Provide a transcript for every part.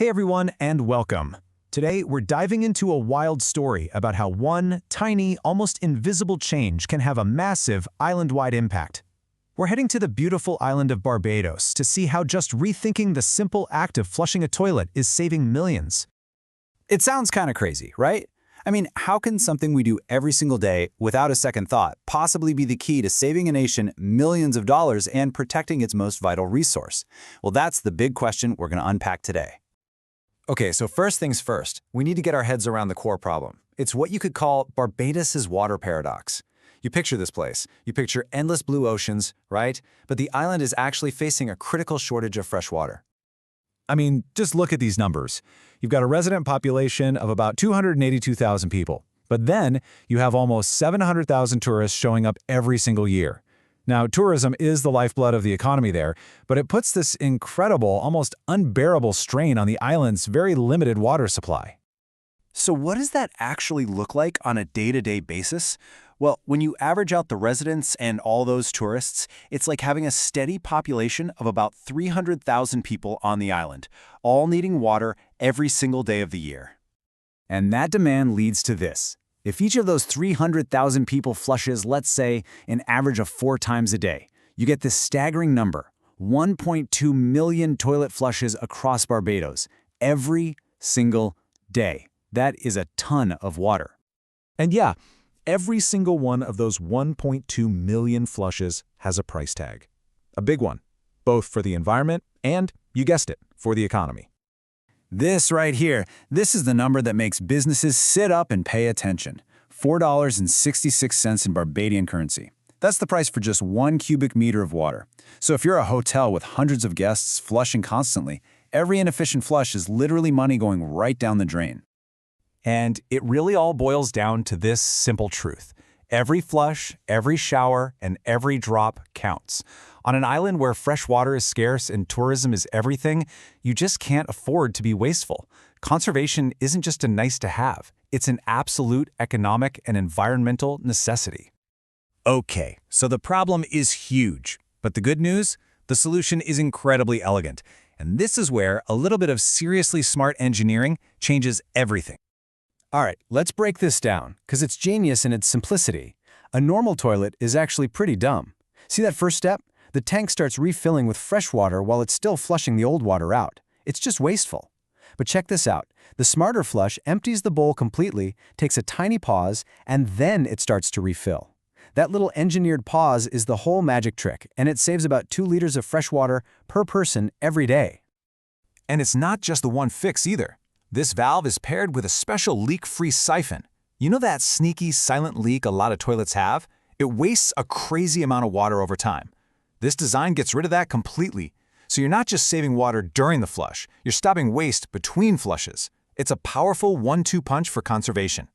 Hey everyone, and welcome. Today, we're diving into a wild story about how one tiny, almost invisible change can have a massive, island-wide impact. We're heading to the beautiful island of Barbados to see how just rethinking the simple act of flushing a toilet is saving millions. It sounds kind of crazy, right? I mean, how can something we do every single day without a second thought possibly be the key to saving a nation millions of dollars and protecting its most vital resource? Well, that's the big question we're going to unpack today. Okay, so first things first, we need to get our heads around the core problem. It's what you could call Barbados's water paradox. You picture this place. You picture endless blue oceans, right? But the island is actually facing a critical shortage of fresh water. I mean, just look at these numbers. You've got a resident population of about 282,000 people, but then you have almost 700,000 tourists showing up every single year. Now, tourism is the lifeblood of the economy there, but it puts this incredible, almost unbearable strain on the island's very limited water supply. So what does that actually look like on a day-to-day basis? Well, when you average out the residents and all those tourists, it's like having a steady population of about 300,000 people on the island, all needing water every single day of the year. And that demand leads to this. If each of those 300,000 people flushes, let's say, an average of 4 times a day, you get this staggering number, 1.2 million toilet flushes across Barbados every single day. That is a ton of water. And yeah, every single one of those 1.2 million flushes has a price tag. A big one, both for the environment and, you guessed it, for the economy. This right here, this is the number that makes businesses sit up and pay attention. $4.66 in Barbadian currency. That's the price for just 1 cubic meter of water. So if you're a hotel with hundreds of guests flushing constantly, every inefficient flush is literally money going right down the drain. And it really all boils down to this simple truth. Every flush, every shower, and every drop counts. On an island where fresh water is scarce and tourism is everything, you just can't afford to be wasteful. Conservation isn't just a nice-to-have. It's an absolute economic and environmental necessity. Okay, so the problem is huge. But the good news? The solution is incredibly elegant. And this is where a little bit of seriously smart engineering changes everything. All right, let's break this down, because it's genius in its simplicity. A normal toilet is actually pretty dumb. See that first step? The tank starts refilling with fresh water while it's still flushing the old water out. It's just wasteful. But check this out. The smarter flush empties the bowl completely, takes a tiny pause, and then it starts to refill. That little engineered pause is the whole magic trick, and it saves about 2 liters of fresh water per person every day. And it's not just the one fix either. This valve is paired with a special leak-free siphon. You know that sneaky, silent leak a lot of toilets have? It wastes a crazy amount of water over time. This design gets rid of that completely. So you're not just saving water during the flush, you're stopping waste between flushes. It's a powerful 1-2 punch for conservation.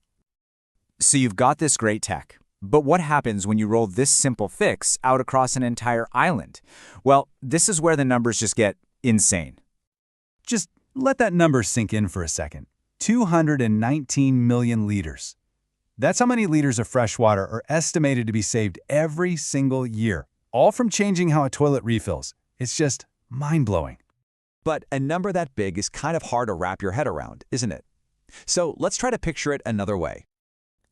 So you've got this great tech. But what happens when you roll this simple fix out across an entire island? Well, this is where the numbers just get insane. Just let that number sink in for a second. 219 million liters. That's how many liters of fresh water are estimated to be saved every single year, all from changing how a toilet refills. It's just mind-blowing. But a number that big is kind of hard to wrap your head around, isn't it? So let's try to picture it another way.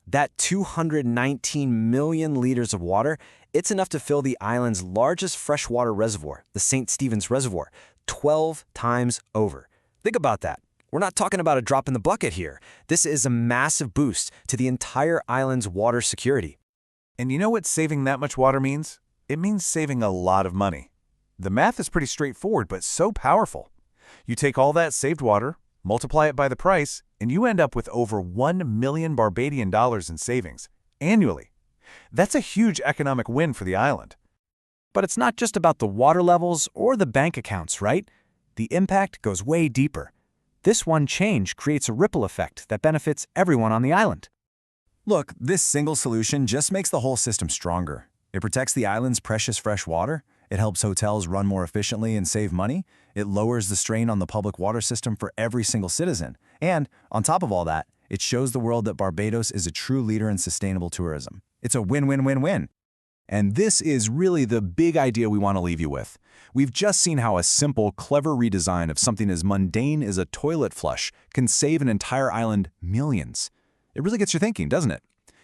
That 219 million liters of water, it's enough to fill the island's largest freshwater reservoir, the St. Stephen's Reservoir, 12 times over. Think about that. We're not talking about a drop in the bucket here. This is a massive boost to the entire island's water security. And you know what saving that much water means? It means saving a lot of money. The math is pretty straightforward, but so powerful. You take all that saved water, multiply it by the price, and you end up with over 1 million Barbadian dollars in savings annually. That's a huge economic win for the island. But it's not just about the water levels or the bank accounts, right? The impact goes way deeper. This one change creates a ripple effect that benefits everyone on the island. Look, this single solution just makes the whole system stronger. It protects the island's precious fresh water. It helps hotels run more efficiently and save money. It lowers the strain on the public water system for every single citizen. And on top of all that, it shows the world that Barbados is a true leader in sustainable tourism. It's a win-win-win-win. And this is really the big idea we want to leave you with. We've just seen how a simple, clever redesign of something as mundane as a toilet flush can save an entire island millions. It really gets you thinking, doesn't it?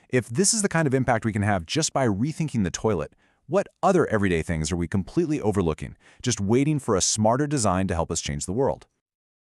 If this is the kind of impact we can have just by rethinking the toilet, what other everyday things are we completely overlooking, just waiting for a smarter design to help us change the world?